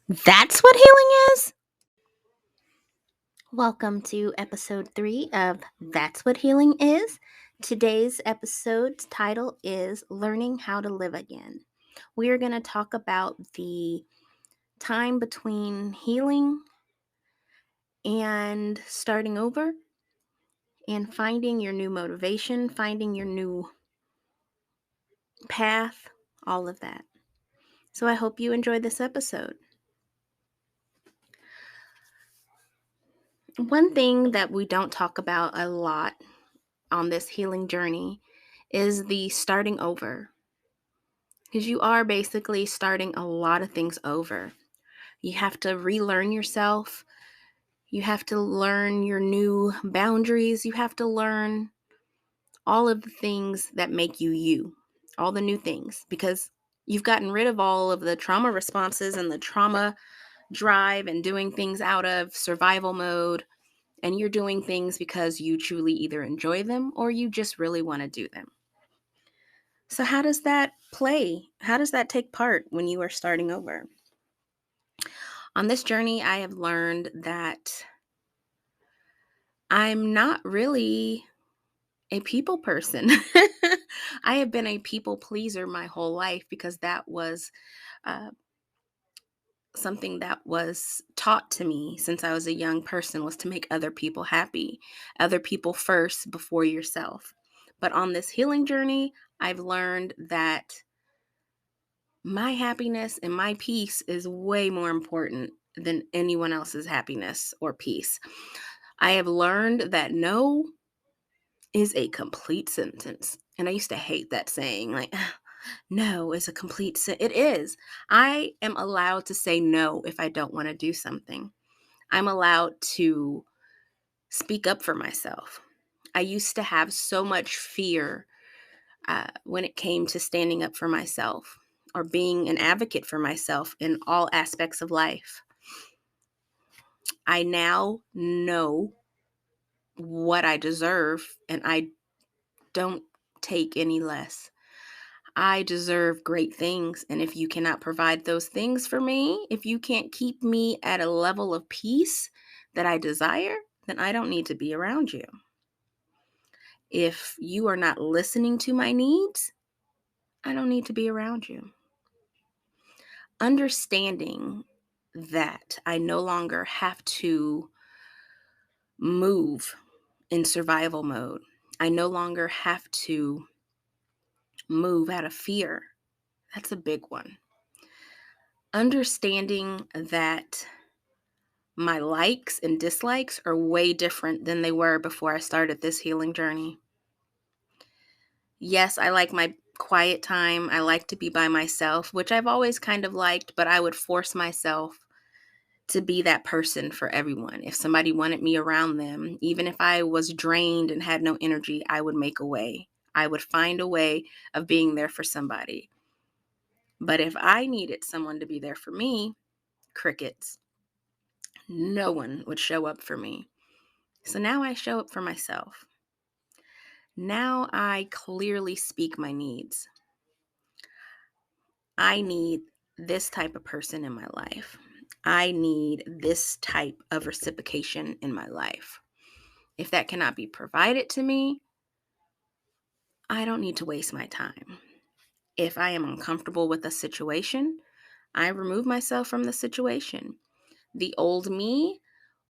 That's what healing is? Welcome to episode 3 of That's What Healing Is. Today's episode's title is Learning How to Live Again. We are going to talk about the time between healing and starting over and finding your new motivation, finding your new path, all of that. So I hope you enjoyed this episode. One thing that we don't talk about a lot on this healing journey is the starting over. Because you are basically starting a lot of things over. You have to relearn yourself. You have to learn your new boundaries. You have to learn all of the things that make you you, all the new things, because you've gotten rid of all of the trauma responses and the trauma drive and doing things out of survival mode. And you're doing things because you truly either enjoy them or you just really want to do them. So, how does that play? How does that take part when you are starting over? On this journey, I have learned that I'm not really a people person. I have been a people pleaser my whole life because that was uh, something that was taught to me since I was a young person, was to make other people happy, other people first before yourself. But on this healing journey, I've learned that my happiness and my peace is way more important than anyone else's happiness or peace. I have learned that no is a complete sentence. And I used to hate that saying, like, no is a complete sentence. It is. I am allowed to say no if I don't want to do something. I'm allowed to speak up for myself. I used to have so much fear when it came to standing up for myself or being an advocate for myself in all aspects of life. I now know what I deserve, and I don't take any less. I deserve great things. And if you cannot provide those things for me, if you can't keep me at a level of peace that I desire, then I don't need to be around you. If you are not listening to my needs, I don't need to be around you. Understanding that I no longer have to move in survival mode. I no longer have to move out of fear. That's a big one. Understanding that my likes and dislikes are way different than they were before I started this healing journey. Yes, I like my quiet time. I like to be by myself, which I've always kind of liked, but I would force myself to be that person for everyone. If somebody wanted me around them, even if I was drained and had no energy, I would make a way. I would find a way of being there for somebody. But if I needed someone to be there for me, crickets. No one would show up for me. So now I show up for myself. Now I clearly speak my needs. I need this type of person in my life. I need this type of reciprocation in my life. If that cannot be provided to me, I don't need to waste my time. If I am uncomfortable with a situation, I remove myself from the situation. The old me